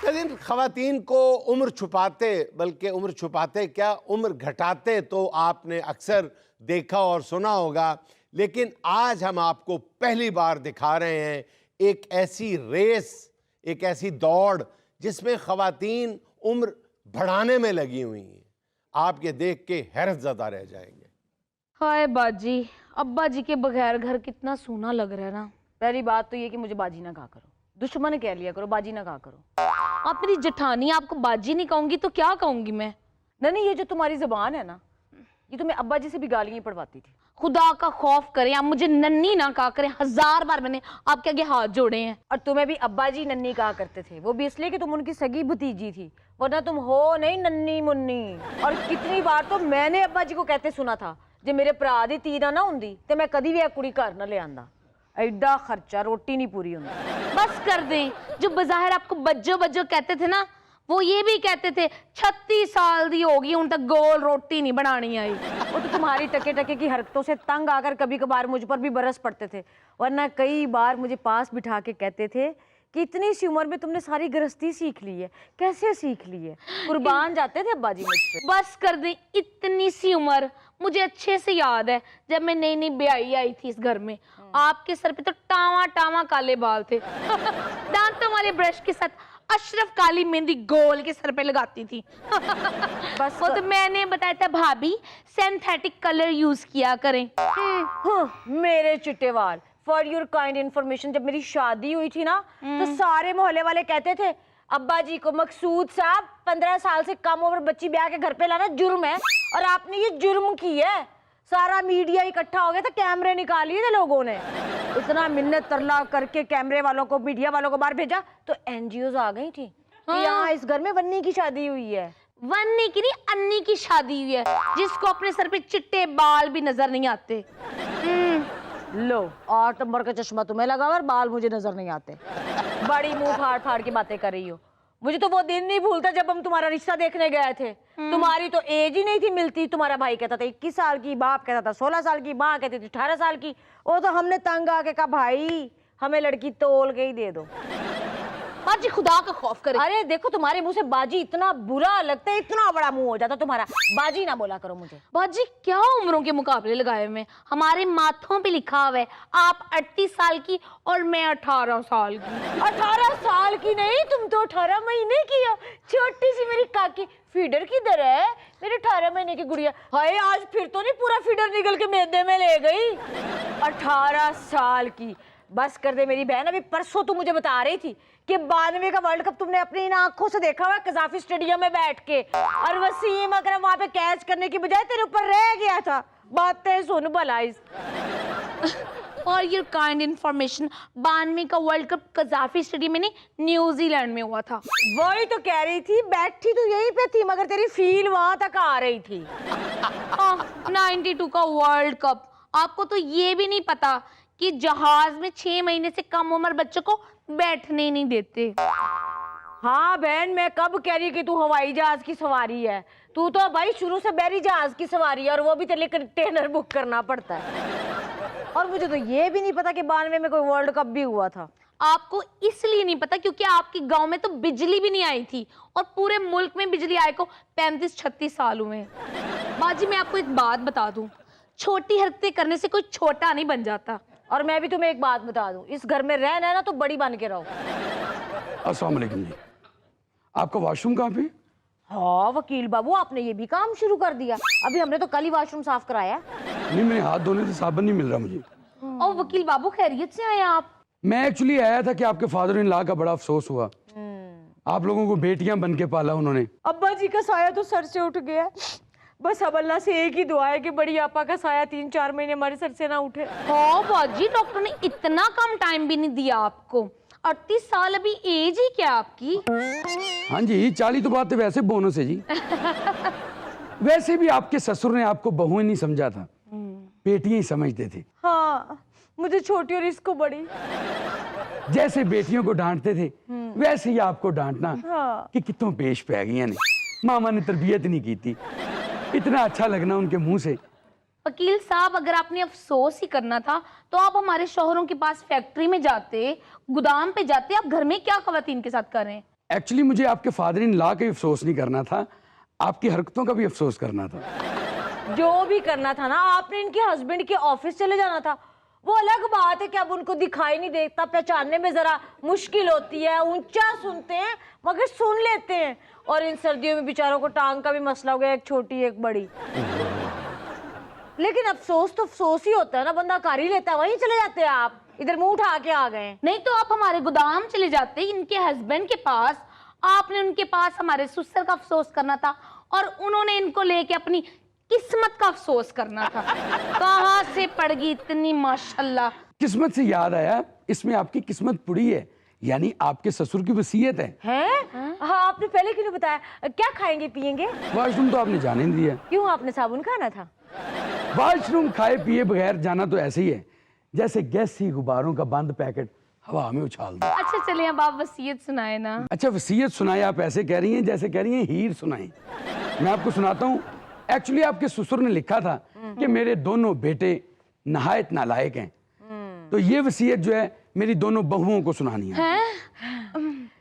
लेकिन खवातीन को उम्र छुपाते, बल्कि उम्र छुपाते क्या, उम्र घटाते तो आपने अक्सर देखा और सुना होगा। लेकिन आज हम आपको पहली बार दिखा रहे हैं एक ऐसी रेस, एक ऐसी दौड़ जिसमें खवातीन उम्र बढ़ाने में लगी हुई हैं। आप ये देख के हैरत ज़दा रह जाएंगे। हाय बाजी, अब्बा जी के बगैर घर कितना सूना लग रहा है ना। पहली बात तो ये कि मुझे बाजी ना कहा करो, दुश्मन कह लिया करो, बाजी ना कहा करो। आप मेरी जेठानी, आपको बाजी नहीं कहूंगी तो क्या कहूंगी मैं? नहीं, ये जो तुम्हारी जुबान है ना, ये तो मैं अब्बा जी से भी गालियां पढ़वाती थी। खुदा का खौफ करें, आप मुझे नन्नी ना कहा करें। 1000 बार मैंने आपके आगे हाथ जोड़े हैं। और तुम्हें भी अब्बा जी नन्नी कहा करते थे, वो भी इसलिए कि तुम उनकी सगी भतीजी थी, वरना तुम हो नहीं नन्नी मुन्नी। और कितनी बार तो मैंने अब्बा जी को कहते सुना था, जे मेरे भरा दी तीर ना हुंदी ते मैं कदी भी एक कुड़ी घर न ले आंदा। एडा खर्चा, रोटी नहीं पूरी होंदी। बस कर दें, जो बाहर आपको बज्जो बज्जो कहते थे ना, वो ये भी कहते थे 36 साल दी होगी उन तक गोल रोटी नहीं बनानी आई। वो तो तुम्हारी टके टके की हरकतों से तंग आकर कभी कभार मुझ पर भी बरस पड़ते थे, वरना कई बार मुझे पास बिठा के कहते थे कि इतनी सी उम्र में तुमने सारी गृहस्थी सीख ली है, कैसे सीख ली है। कुर्बान जाते थे अब्बा जी मुझसे। बस कर दें, इतनी सी उम्र मुझे अच्छे से याद है, जब मैं नई नई ब्याही आई थी इस घर में, आपके सर पे तो टावा टावा काले बाल थे। दांतों वाले ब्रश के साथ अशरफ काली मेहंदी गोल के सर पे लगाती थी। बस वो तो मैंने बताया था भाभी सिंथेटिक कलर यूज किया करें। मेरे चिट्टे वाल, फॉर योर काइंड इन्फॉर्मेशन, जब मेरी शादी हुई थी ना, तो सारे मोहल्ले वाले कहते थे अब्बा जी को, मकसूद साहब 15 साल से कम उम्र बच्ची ब्याह के घर पे लाना जुर्म है, और आपने ये जुर्म की है। सारा मीडिया इकट्ठा हो गया था, कैमरे निकाल लिए थे लोगों ने। इतना मिन्नत तरला करके कैमरे वालों को, मीडिया वालों को बाहर भेजा, तो एनजीओ आ गई थी कि यहाँ इस घर में वन्नी की शादी हुई है। वन्नी की नहीं, अन्नी की शादी हुई है, जिसको अपने सर पे चिट्टे बाल भी नजर नहीं आते। लो, 8 नंबर का चश्मा तुम्हें लगा और बाल मुझे नजर नहीं आते। बड़ी मुंह फाड़ फाड़ के बातें कर रही हो। मुझे तो वो दिन नहीं भूलता जब हम तुम्हारा रिश्ता देखने गए थे। तुम्हारी तो एज ही नहीं थी मिलती। तुम्हारा भाई कहता था 21 साल की, बाप कहता था 16 साल की, माँ कहती थी 18 साल की। वो तो हमने तंग आके कहा भाई हमें लड़की तोल के ही दे दो। बाजी खुदा का खौफ करे। अरे देखो, तुम्हारे मुंह से बाजी इतना बुरा लगता है, इतना बड़ा मुंह हो जाता तुम्हारा। बाजी ना बोला करो मुझे। बाजी क्या उम्रों के मुकाबले लगाए हुए, हमारे माथों पे लिखा हुआ है आप 38 साल की और मैं 18 साल की। 18 साल की नहीं, तुम तो 18 महीने की हो। छोटी सी मेरी काकी। फीडर किधर है मेरे 18 महीने की गुड़िया? हाय, आज फिर तो नहीं पूरा फीडर निकल के मैदे में ले गई। 18 साल की। बस कर दे मेरी बहन। अभी परसों तू मुझे बता रही थी कि 92 का वर्ल्ड कप तुमने अपनी इन आंखों से देखा हुआ कजाफी स्टेडियम में बैठ के, और वसीम अकरम वहां पे कैच करने की बजाय तेरे ऊपर रह गया था। बातें सुन भला। फॉर योर काइंड इन्फॉर्मेशन, 92 का वर्ल्ड कप कजाफी स्टेडियम में नहीं, न्यूजीलैंड में हुआ था। वही तो कह रही थी, बैठी तो यहीं पे थी मगर तेरी फील वहां तक आ रही थी। 92 का वर्ल्ड कप। आपको तो ये भी नहीं पता कि जहाज में 6 महीने से कम उम्र बच्चों को बैठने नहीं देते। हाँ बहन, मैं कब कह रही कि तू हवाई जहाज की सवारी है। तू तो भाई शुरू से बैरी जहाज की सवारी है, और वो भी तेरे लिए कंटेनर बुक करना पड़ता है। और मुझे तो ये भी नहीं पता कि 92 में कोई वर्ल्ड कप भी हुआ था। आपको इसलिए नहीं पता क्योंकि आपके गांव में तो बिजली भी नहीं आई थी, और पूरे मुल्क में बिजली आए को 35-36 साल हुए। बाजी मैं आपको एक बात बता दूं, छोटी हरकतें करने से कोई छोटा नहीं बन जाता। और मैं भी तुम्हें एक बात बता दूं, इस घर में रहना है ना तो बड़ी बन के रहो। अस्सलाम वालेकुम जी, आपका वॉशरूम कहाँ पे? हाँ वकील बाबू, आपने ये भी काम शुरू कर दिया। अभी हमने तो कल ही वॉशरूम साफ कराया। नहीं, मेरे हाथ धोने से साबुन नहीं मिल रहा मुझे। और वकील बाबू खैरियत से आए आप? मैं एक्चुअली आया था कि आपके फादर इन लॉ का बड़ा अफसोस हुआ। आप लोगों को बेटियां बन के पाला उन्होंने। अब्बा जी का साया तो सर से उठ गया। बस अब अल्लाह से एक ही दुआ है कि बड़ी आपा का साया 3-4 महीने हमारे सर से ना उठे। हाँ बाजी, डॉक्टर ने इतना कम टाइम भी नहीं दिया आपको। 38 साल अभी एज ही क्या आपकी? हाँ जी, 40 तो बात है वैसे बोनस है जी। वैसे भी आपके ससुर ने आपको बहू नहीं समझा था, बेटियां ही समझते थे। हाँ, मुझे छोटी और इसको बड़ी। जैसे बेटियों को डांटते थे वैसे ही आपको डांटना। हाँ। कि कितों पेश पै गई ने, मामा ने तरबियत नहीं की थी। इतना अच्छा लगना उनके मुंह से। वकील साहब, अगर आपने अफसोस ही करना था तो आप हमारे शोहरों के पास फैक्ट्री में जाते, गोदाम पे जाते। आप घर में क्या खवातीन के साथ कर रहे हैं? एक्चुअली मुझे आपके फादर इन लॉ का भी अफसोस नहीं करना था, आपकी हरकतों का भी अफसोस करना था। जो भी करना था ना, आपने इनके हस्बैंड के ऑफिस चले जाना था। वो अलग बात है कि अब उनको दिखाई नहीं देता, पहचानने में जरा मुश्किल होती है, ऊंचा सुनते हैं मगर सुन लेते हैं। और इन सर्दियों में बेचारों को टांग का भी मसला हो गया, एक छोटी एक बड़ी। लेकिन अफसोस तो अफसोस ही होता है ना, बंदा कर ही लेता है। वहीं चले जाते हैं आप, इधर मुंह उठा के आ गए। नहीं तो आप हमारे गोदाम चले जाते इनके हस्बैंड के पास, आपने उनके पास हमारे ससुर का अफसोस करना था और उन्होंने इनको लेके अपनी किस्मत का अफसोस करना था। कहाँ से पड़ गई इतनी माशाल्लाह। किस्मत से याद आया, इसमें आपकी किस्मत पुड़ी है, यानी आपके ससुर की वसीयत है। हैं? हाँ, आपने पहले क्यों नहीं बताया? क्या खाएंगे पिएंगे? वॉशरूम तो आपने जाने नहीं दिया। क्यों, आपने साबुन खाना था? वॉशरूम खाए पिए बगैर जाना तो ऐसे ही है जैसे गैसी गुब्बारों का बंद पैकेट हवा में उछाल दो। अच्छा चलिए अब आप वसीयत सुनाए ना। अच्छा वसीयत सुनाए, आप ऐसे कह रही हैं जैसे कह रही हैं हीर सुनाए। मैं आपको सुनाता हूँ। एक्चुअली आपके ससुर ने लिखा था कि मेरे दोनों बेटे नहायत नालायक हैं, तो ये वसीयत जो है मेरी दोनों बहुओं को सुनानी है।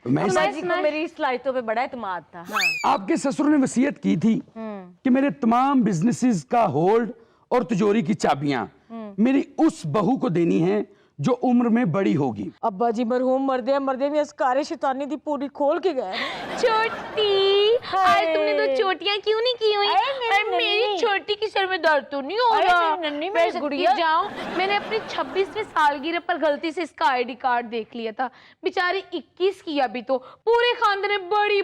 तो मैं अम्मा जी को मेरी सलाहियतों पे बड़ा एतमाद था। हाँ। आपके ससुर ने वसीयत की थी कि मेरे तमाम बिजनेसेस का होल्ड और तिजोरी की चाबियां मेरी उस बहू को देनी है जो उम्र में बड़ी होगी। अब्बा जी मरहूम मर्दे में अस्कारे शैतानी दी पूरी खोल के गए। छोटी, आज तुमने दो चोटियां क्यों नहीं की हुई? मेरी छोटी की सर में दर्द तो नहीं हो रहा? मेरी गुड़िया जाओ, मैंने अपनी 26वीं सालगिरह पर गलती से इसका आईडी कार्ड देख लिया था। बेचारी 21 की अभी तो पूरे खानदान ने बड़ी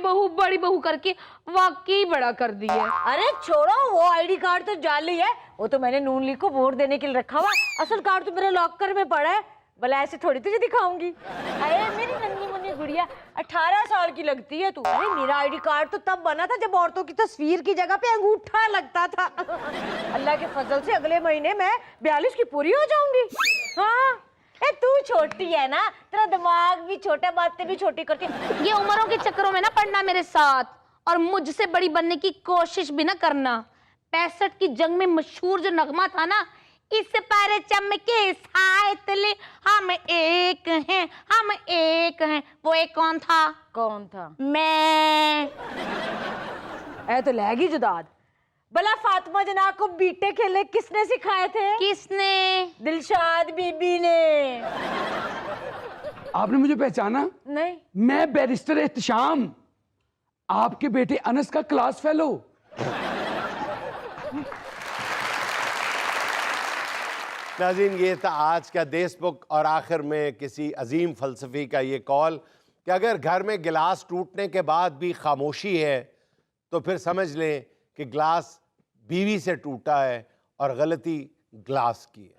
बहू करके वाकई बड़ा कर दिया। अरे छोड़ो, वो आईडी कार्ड तो जाली है, वो तो मैंने नून लीग को वोट देने के लिए रखा हुआ। असल कार्ड तो मेरे लॉकर में पड़ा है, भला ऐसे थोड़ी तुझे दिखाऊंगी। अरे मेरी नन्ही मुन्नी गुड़िया, 18 साल की लगती है तू। अरे मेरा आईडी कार्ड तो तब बना था जब औरतों की तस्वीर की जगह पे अंगूठा लगता था। अल्लाह के फजल से अगले महीने मैं 42 की पूरी हो जाऊंगी। हाँ, तू छोटी है ना, तेरा दिमाग भी छोटा, बातें भी छोटी करती है। ये उम्रों के चक्करों में ना पड़ना मेरे साथ, और मुझसे बड़ी बनने की कोशिश भी ना करना। 65 की जंग में मशहूर जो नगमा था ना, इस पर चमके सायतले हम एक हैं, हम एक हैं, वो एक कौन था? कौन था? मैं। ऐ तो लहगी जुदाद। भला फातिमा जना को बीटे खेलने किसने सिखाए थे? किसने? दिलशाद बीबी ने। आपने मुझे पहचाना? नहीं। मैं बैरिस्टर एहतशाम, आपके बेटे अनस का क्लास फेलो। नाज़रीन, ये था आज का देशबुक, और आखिर में किसी अजीम फलसफी का ये कॉल कि अगर घर में गिलास टूटने के बाद भी खामोशी है तो फिर समझ लें कि गिलास बीवी से टूटा है और गलती ग्लास की है।